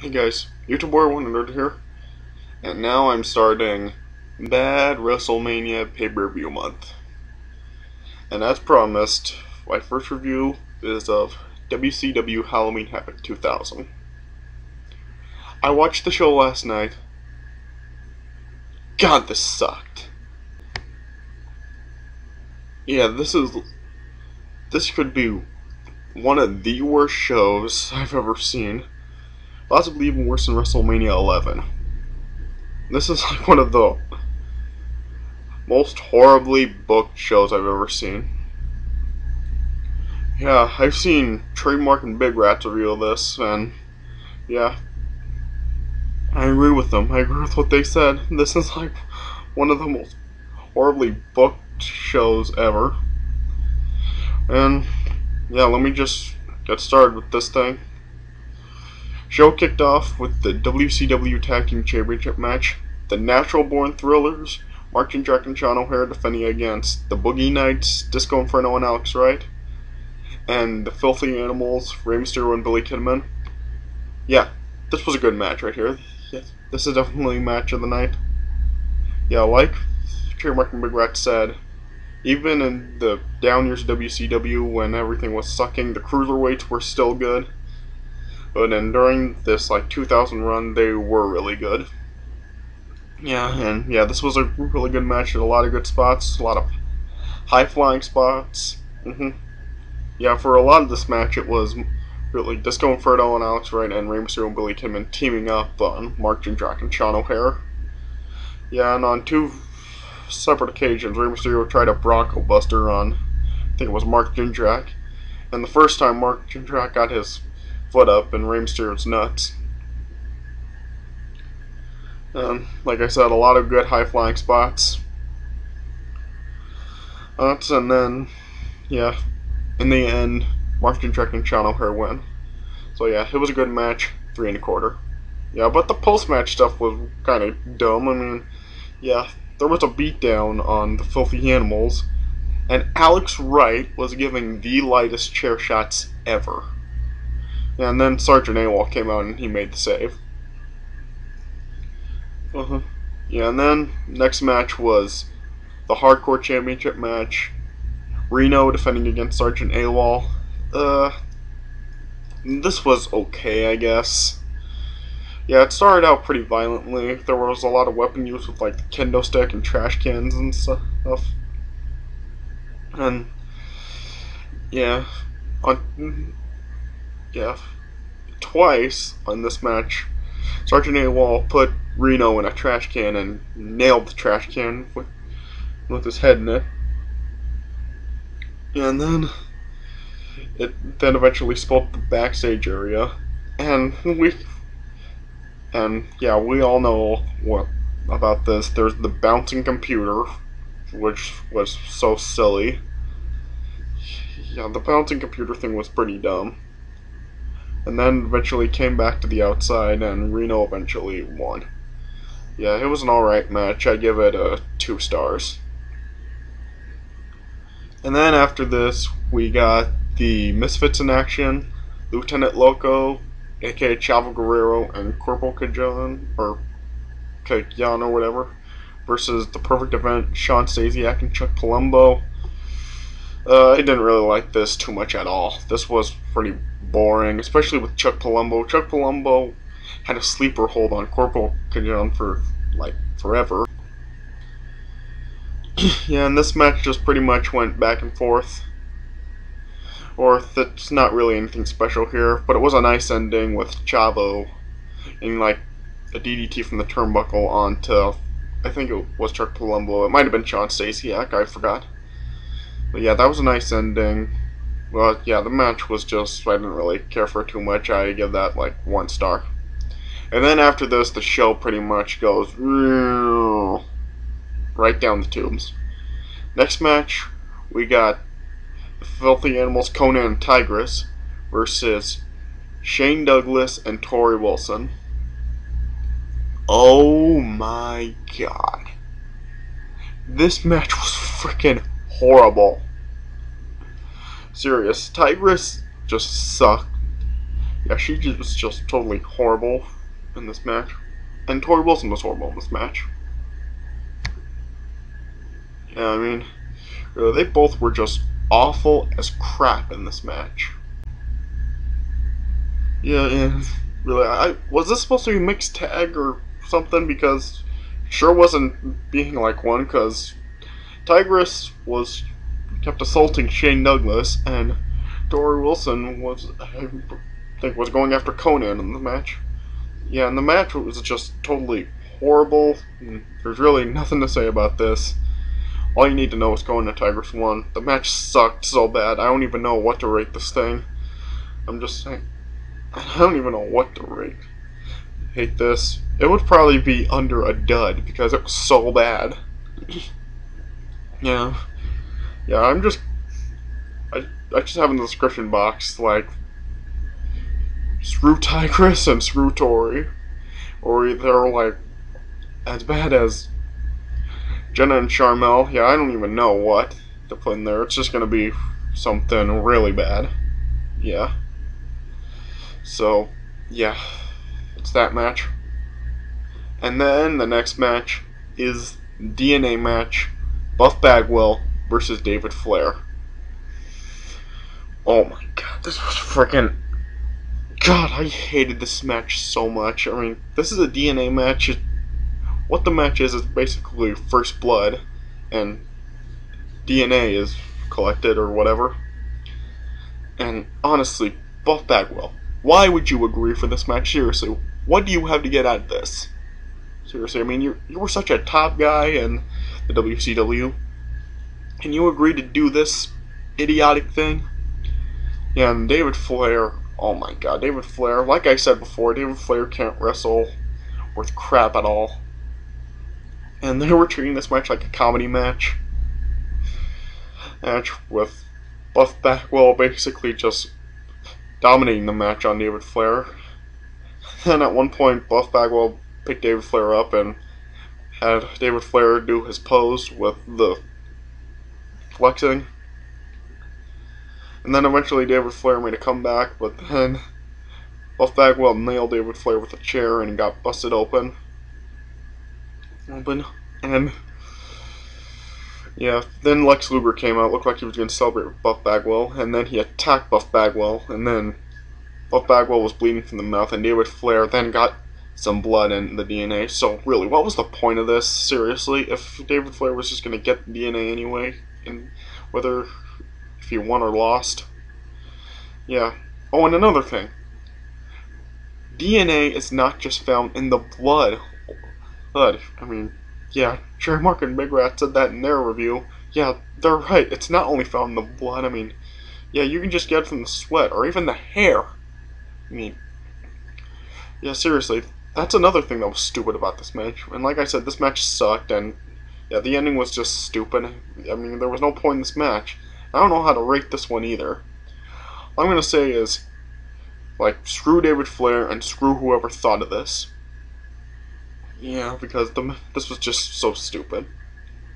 Hey guys, YouTube Boy 100 here, and now I'm starting Bad WrestleMania Pay-Per-View Month. And as promised, my first review is of WCW Halloween Havoc 2000. I watched the show last night. God, this sucked. Yeah, this could be one of the worst shows I've ever seen. Possibly even worse than WrestleMania 11. This is like one of the most horribly booked shows I've ever seen. Yeah, I've seen Trademark and Big Rats reveal this, and yeah, I agree with them. I agree with what they said. This is like one of the most horribly booked shows ever. And yeah, let me just get started with this thing. Show kicked off with the WCW Tag Team Championship match. The Natural Born Thrillers, Jindrak and Sean O'Haire, defending against the Boogie Knights, Disco Inferno and Alex Wright, and the Filthy Animals, Rey Mysterio and Billy Kidman. Yeah, this was a good match right here. Yeah, this is definitely match of the night. Yeah, like Trademark and Big Rat said, even in the down years of WCW when everything was sucking, the cruiserweights were still good. But then during this like 2000 run, they were really good. Yeah, and yeah, this was a really good match. Had a lot of good spots, a lot of high flying spots. Yeah, for a lot of this match, it was really Disco Inferno and Alex Wright and Rey Mysterio and Billy Kidman teaming up on Jindrak and Sean O'Haire. Yeah, and on two separate occasions, Rey Mysterio tried a Bronco Buster on, I think it was Jindrak, and the first time Jindrak got his foot up in Rey Mysterio's nuts. Like I said, a lot of good high flying spots. And then, yeah, in the end, Jindrak and Sean O'Haire win. So yeah, it was a good match, 3 1/4. Yeah, but the post-match stuff was kind of dumb. I mean, yeah, there was a beatdown on the Filthy Animals, and Alex Wright was giving the lightest chair shots ever. Yeah, and then Sergeant AWOL came out and he made the save. Yeah, and then next match was the Hardcore Championship match. Reno defending against Sergeant AWOL. This was okay, I guess. Yeah, it started out pretty violently. There was a lot of weapon use with like the kendo stick and trash cans and stuff. And yeah, twice on this match, Sergeant AWOL put Reno in a trash can and nailed the trash can with his head in it. And then it eventually split the backstage area, and we all know what about this. There's the bouncing computer, which was so silly. Yeah, the bouncing computer thing was pretty dumb. And then eventually came back to the outside, and Reno eventually won. Yeah, it was an alright match. I give it 2 stars. And then after this, we got the Misfits in action. Lieutenant Loco, aka Chavo Guerrero, and Corporal Kajan, or Kajan or whatever, versus the Perfect Event, Sean Stasiak and Chuck Palumbo. I didn't really like this too much at all. This was pretty boring, especially with Chuck Palumbo. Chuck Palumbo had a sleeper hold on Corporal Kajan for, like, forever. Yeah, and this match just pretty much went back and forth. Or that's not really anything special here, but it was a nice ending with Chavo and like a DDT from the turnbuckle onto, I think it was Chuck Palumbo. It might have been Sean Stasiak, I forgot. But yeah, that was a nice ending. Well, yeah, the match was just, I didn't really care for it too much. I give that like 1 star. And then after this, the show pretty much goes right down the tubes. Next match, we got the Filthy Animals, Konnan and Tygress, versus Shane Douglas and Torrie Wilson. Oh my god. This match was freaking horrible. Serious. Tygress just sucked. Yeah, she was just totally horrible in this match. And Torrie Wilson was horrible in this match. Yeah, I mean, they both were just awful as crap in this match. Yeah, and really, was this supposed to be mixed tag or something? Because sure wasn't being like one. Because Tygress kept assaulting Shane Douglas, and Torrie Wilson I think, was going after Konnan in the match. Yeah, and the match was just totally horrible. There's really nothing to say about this. All you need to know is Konnan and Tygress won. The match sucked so bad. I don't even know what to rate this thing. I'm just saying. I don't even know what to rate. I hate this. It would probably be under a dud because it was so bad. Yeah. Yeah, I just have in the description box, like, screw Tygress and screw Torrie. Or they're, like, as bad as Jenna and Charmel. Yeah, I don't even know what to put in there. It's just gonna be something really bad. Yeah. So, yeah. It's that match. And then the next match is DNA match. Buff Bagwell versus David Flair. Oh my god, this was freaking... God, I hated this match so much. I mean, this is a DNA match. What the match is basically first blood, and DNA is collected or whatever. And honestly, Buff Bagwell, why would you agree for this match? Seriously, what do you have to get out of this? Seriously, I mean, you were such a top guy in the WCW, and you agreed to do this idiotic thing? Yeah, and David Flair, oh my god, David Flair, like I said before, David Flair can't wrestle worth crap at all. And they were treating this match like a comedy match. Match with Buff Bagwell basically just dominating the match on David Flair. Then at one point, Buff Bagwell picked David Flair up and had David Flair do his pose with the flexing. And then eventually David Flair made a comeback, but then Buff Bagwell nailed David Flair with a chair and got busted open. And yeah, then Lex Luger came out, looked like he was going to celebrate with Buff Bagwell, and then he attacked Buff Bagwell, and then Buff Bagwell was bleeding from the mouth, and David Flair then got some blood in the DNA. So really, what was the point of this? Seriously, if David Flair was just going to get the DNA anyway, and whether if he won or lost. Yeah. Oh, and another thing. DNA is not just found in the blood. I mean, yeah, Jerry Mark and Big Rat said that in their review. Yeah, they're right. It's not only found in the blood. I mean, yeah, you can just get it from the sweat or even the hair. I mean, yeah, seriously, that's another thing that was stupid about this match. And like I said, this match sucked, and yeah, the ending was just stupid. I mean, there was no point in this match. I don't know how to rate this one either. All I'm gonna say is, like, screw David Flair and screw whoever thought of this. Yeah, because this was just so stupid.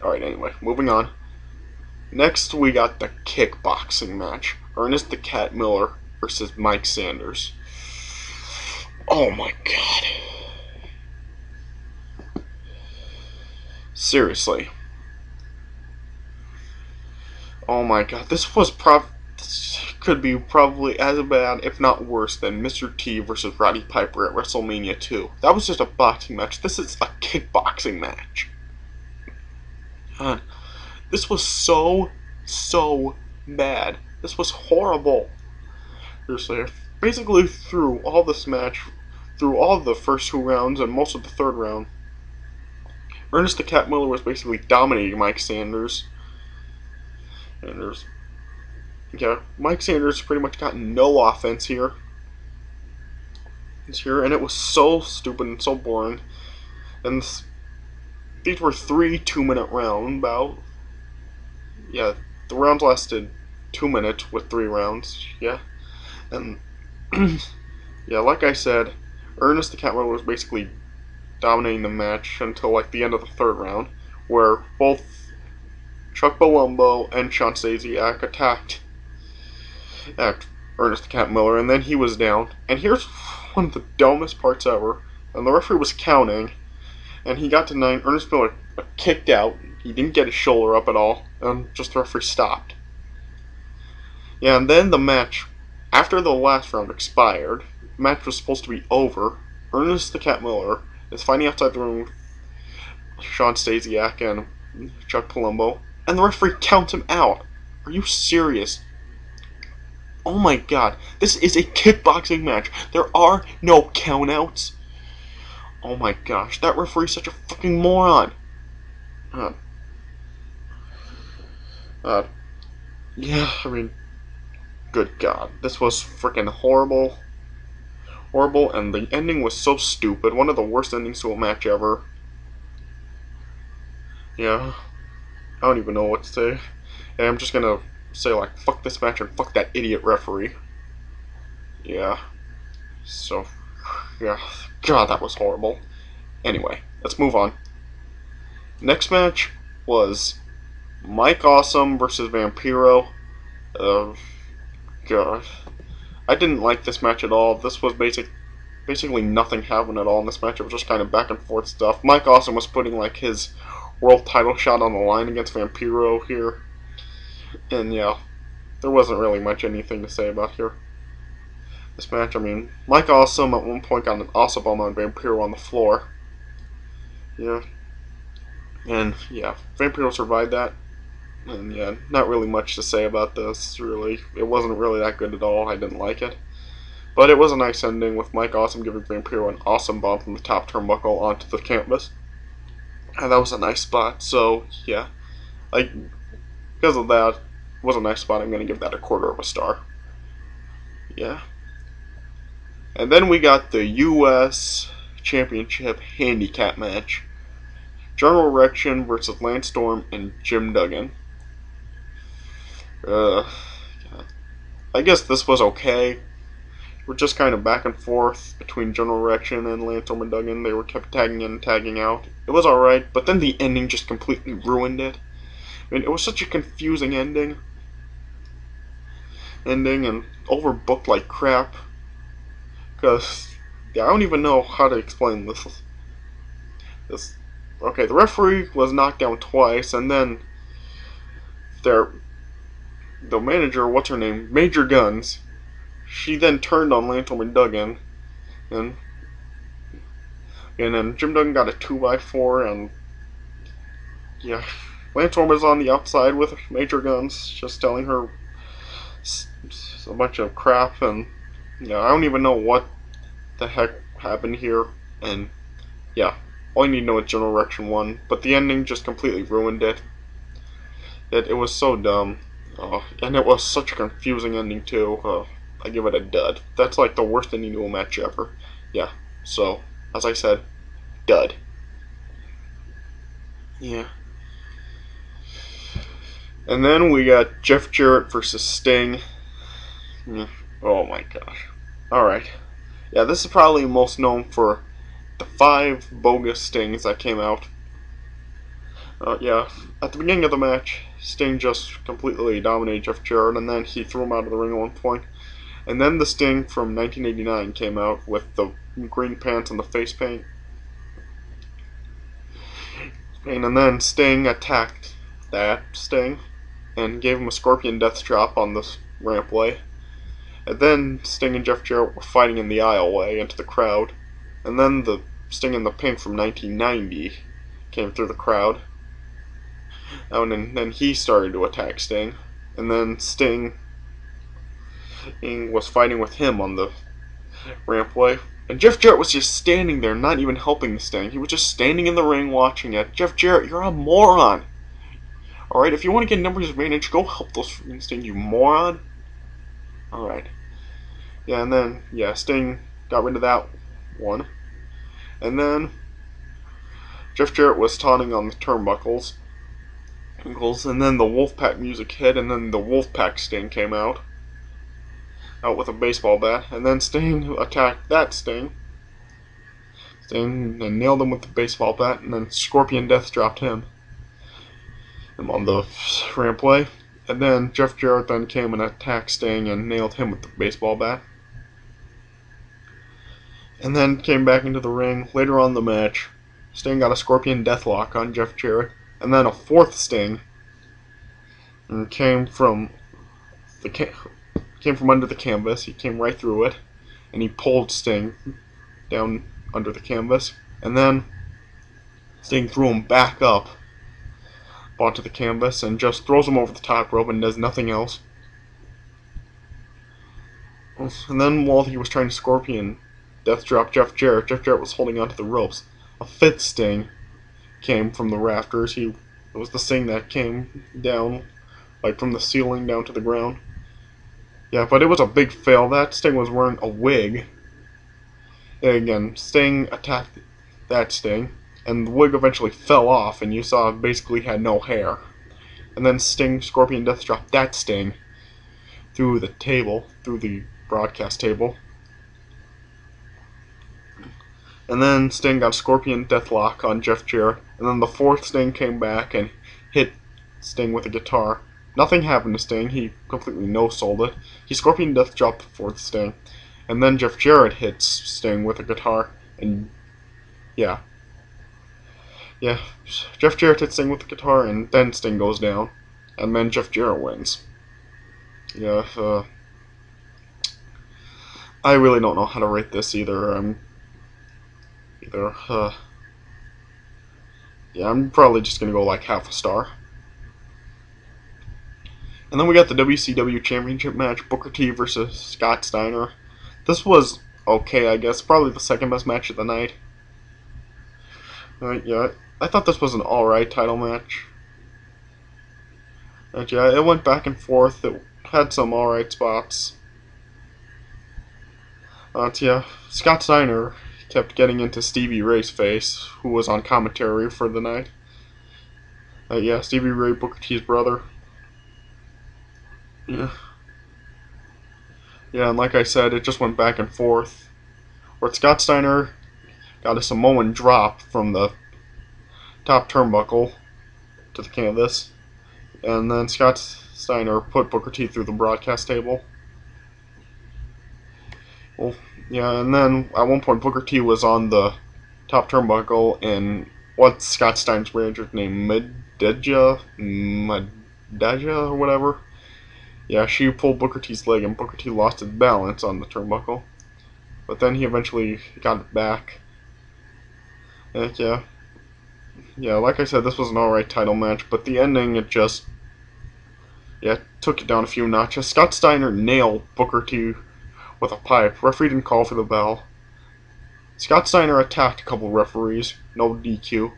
Alright, anyway, moving on. Next, we got the kickboxing match. Ernest the Cat Miller versus Mike Sanders. Oh my god. Seriously. Oh my god, this could be probably as bad, if not worse, than Mr. T versus Roddy Piper at WrestleMania 2. That was just a boxing match. This is a kickboxing match. God, this was so bad. This was horrible. Seriously, basically through all this match, through all of the first two rounds and most of the third round, Ernest the Cat Miller was basically dominating Mike Sanders. Yeah, Mike Sanders pretty much got no offense here. And it was so stupid and so boring. And these were 3 2-minute round bouts. Yeah, the rounds lasted 2 minutes with 3 rounds. Yeah, and yeah, like I said, Ernest the Cat Miller was basically dominating the match until like the end of the third round, where both Chuck Palumbo and Sean Stasiak attacked Ernest the Cat Miller, and then he was down. And here's one of the dumbest parts ever. And the referee was counting, and he got to 9. Ernest Miller kicked out. He didn't get his shoulder up at all, and just the referee stopped. Yeah, and then the match, after the last round expired, the match was supposed to be over. Ernest the Cat Miller is fighting outside the ring with Sean Stasiak and Chuck Palumbo, and the referee counts him out. Are you serious? Oh my god, this is a kickboxing match. There are no countouts. Oh my gosh, that referee's such a fucking moron. Yeah, I mean, good god, this was freaking horrible. Horrible, and the ending was so stupid. One of the worst endings to a match ever. Yeah, I don't even know what to say. And I'm just gonna say, like, fuck this match and fuck that idiot referee. Yeah. So, yeah. God, that was horrible. Anyway, let's move on. Next match was Mike Awesome versus Vampiro. God. I didn't like this match at all. This was basically nothing happened at all in this match. It was just kind of back and forth stuff. Mike Awesome was putting, like, his world title shot on the line against Vampiro here. And yeah, there wasn't really much anything to say about here. This match, I mean, Mike Awesome at one point got an awesome bomb on Vampiro on the floor. Yeah. And yeah, Vampiro survived that. And yeah, not really much to say about this, really. It wasn't really that good at all. I didn't like it. But it was a nice ending with Mike Awesome giving Vampiro an awesome bomb from the top turnbuckle onto the canvas. And that was a nice spot. So yeah, like, because of that, it was a nice spot. I'm going to give that a 1/4 of a star. Yeah. And then we got the U.S. Championship Handicap match. General Rection versus Lance Storm and Jim Duggan. I guess this was okay. We're just kind of back and forth between General Rection and Lance Storm and Duggan. They were kept tagging in and tagging out. It was alright, but then the ending just completely ruined it. I mean, it was such a confusing ending and overbooked like crap. Because, yeah, I don't even know how to explain this. Okay, the referee was knocked down twice, and then the manager, what's her name, Major Guns, she then turned on Lance Storm and Duggan, and then Jim Duggan got a 2x4, and yeah, Lance Storm was on the outside with Major Guns, just telling her a bunch of crap, and yeah, I don't even know what the heck happened here, and yeah, all you need to know is General Rection won, but the ending just completely ruined it. It was so dumb, and it was such a confusing ending too. I give it a dud. That's like the worst ending to a match ever. Yeah, so, as I said, dud. Yeah. And then we got Jeff Jarrett versus Sting. Oh my gosh. Alright. Yeah, this is probably most known for the 5 bogus Stings that came out. Yeah, at the beginning of the match, Sting just completely dominated Jeff Jarrett, and then he threw him out of the ring at one point. And then the Sting from 1989 came out with the green pants and the face paint. And then Sting attacked that Sting and gave him a scorpion death drop on the rampway. And then Sting and Jeff Jarrett were fighting in the aisleway into the crowd. And then the Sting in the pink from 1990 came through the crowd. And then he started to attack Sting. And then Sting was fighting with him on the rampway. And Jeff Jarrett was just standing there, not even helping the Sting. He was just standing in the ring watching it. Jeff Jarrett, you're a moron! Alright, if you want to get numbers advantage, go help those freaking Sting, you moron! Alright. Yeah, and then, yeah, Sting got rid of that one. And then Jeff Jarrett was taunting on the turnbuckles. And then the Wolfpack music hit, and then the Wolfpack Sting came out with a baseball bat. And then Sting attacked that Sting. Sting and nailed him with the baseball bat, and then Scorpion Death dropped him on the rampway. And then Jeff Jarrett then came and attacked Sting and nailed him with the baseball bat. And then came back into the ring. Later on in the match, Sting got a Scorpion Deathlock on Jeff Jarrett. And then a fourth Sting. And came from under the canvas. He came right through it. And he pulled Sting down under the canvas. And then Sting threw him back up onto the canvas and just throws him over the top rope and does nothing else. And then while he was trying to Scorpion Death Drop Jeff Jarrett was holding onto the ropes. A fifth Sting came from the rafters. It was the Sting that came down, like from the ceiling down to the ground. Yeah, but it was a big fail. That Sting was wearing a wig. And again, Sting attacked that Sting, and the wig eventually fell off, and you saw it basically had no hair. And then Sting Scorpion Death dropped that Sting through the table, through the broadcast table. And then Sting got a Scorpion Deathlock on Jeff Jarrett, and then the fourth Sting came back and hit Sting with a guitar. Nothing happened to Sting. He completely no-sold it. He Scorpion Death dropped the fourth Sting, and then Jeff Jarrett hits Sting with a guitar, and yeah, Jeff Jarrett hits Sting with the guitar, and then Sting goes down, and then Jeff Jarrett wins. Yeah, I really don't know how to rate this either. I'm probably just gonna go like half a star. And then we got the WCW Championship match, Booker T versus Scott Steiner. This was okay, I guess. Probably the second best match of the night. Yeah, I thought this was an alright title match. And yeah, it went back and forth. It had some alright spots. Yeah, Scott Steiner kept getting into Stevie Ray's face, who was on commentary for the night. Yeah, Stevie Ray, Booker T's brother. Yeah, and like I said, it just went back and forth. Where Scott Steiner got a Samoan drop from the top turnbuckle to the canvas, and then Scott Steiner put Booker T through the broadcast table. Well, yeah, and then at one point Booker T was on the top turnbuckle, and what's Scott Steiner's manager's name? Madeja or whatever. Yeah, she pulled Booker T's leg, and Booker T lost his balance on the turnbuckle. But then he eventually got it back. And yeah, like I said, this was an alright title match, but the ending, it just, took it down a few notches. Scott Steiner nailed Booker T with a pipe. Referee didn't call for the bell. Scott Steiner attacked a couple referees, no DQ.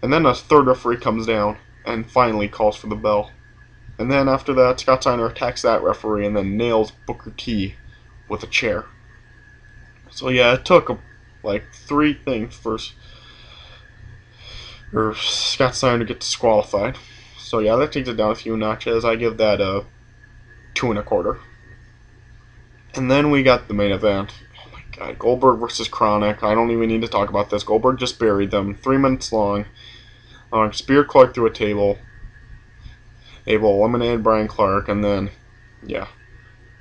And then a third referee comes down and finally calls for the bell. And then after that, Scott Steiner attacks that referee and then nails Booker T with a chair. So yeah, it took like 3 things for Scott Steiner to get disqualified. So yeah, that takes it down a few notches. I give that a 2 1/4. And then we got the main event. Oh my god, Goldberg versus Chronic. I don't even need to talk about this. Goldberg just buried them. 3 minutes long. Spear Clark through a table. Abel eliminated Brian Clark, and then,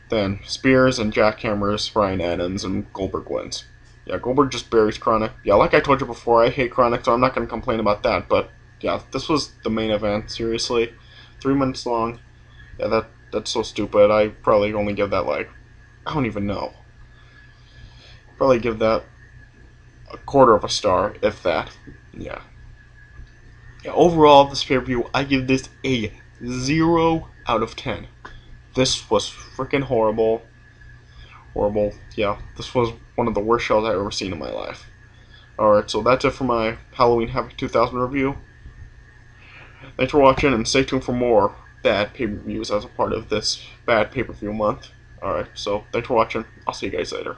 then Spears and jackhammers Ryan Adams, and Goldberg wins. Yeah, Goldberg just buries Chronic. Yeah, like I told you before, I hate Chronic, so I'm not going to complain about that, but yeah, this was the main event, seriously. 3 minutes long. Yeah, that's so stupid. I probably only give that, like, I don't even know. Probably give that a 1/4 of a star, if that. Yeah. Yeah, overall, this pay-per-view, I give this a 0 out of 10. This was freaking horrible. Horrible. Yeah, this was one of the worst shows I've ever seen in my life. Alright, so that's it for my Halloween Havoc 2000 review. Thanks for watching, and stay tuned for more bad pay-per-views as a part of this bad pay-per-view month. Alright, so thanks for watching. I'll see you guys later.